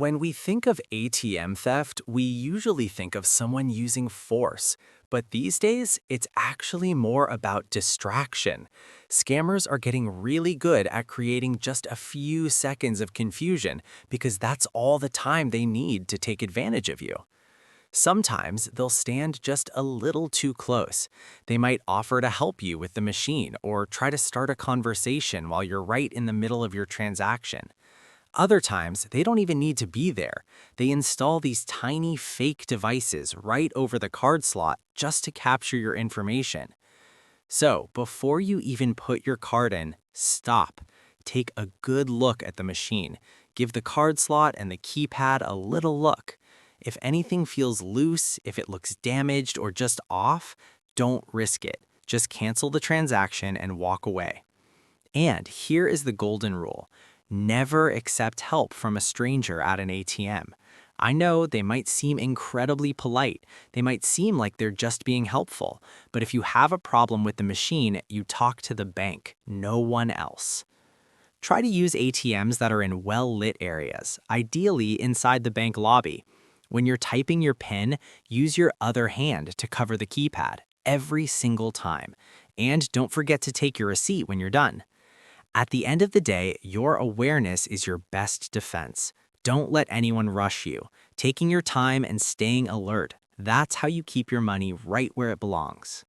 When we think of ATM theft, we usually think of someone using force. But these days, it's actually more about distraction. Scammers are getting really good at creating just a few seconds of confusion because that's all the time they need to take advantage of you. Sometimes they'll stand just a little too close. They might offer to help you with the machine or try to start a conversation while you're right in the middle of your transaction. Other times, they don't even need to be there. They install these tiny fake devices right over the card slot just to capture your information. So, before you even put your card in, stop. Take a good look at the machine. Give the card slot and the keypad a little look. If anything feels loose, if it looks damaged or just off, don't risk it. Just cancel the transaction and walk away. And here is the golden rule. Never accept help from a stranger at an ATM. I know they might seem incredibly polite. They might seem like they're just being helpful. But if you have a problem with the machine, you talk to the bank, no one else. Try to use ATMs that are in well-lit areas, ideally inside the bank lobby. When you're typing your PIN, use your other hand to cover the keypad every single time. And don't forget to take your receipt when you're done. At the end of the day, your awareness is your best defense. Don't let anyone rush you. Taking your time and staying alert, that's how you keep your money right where it belongs.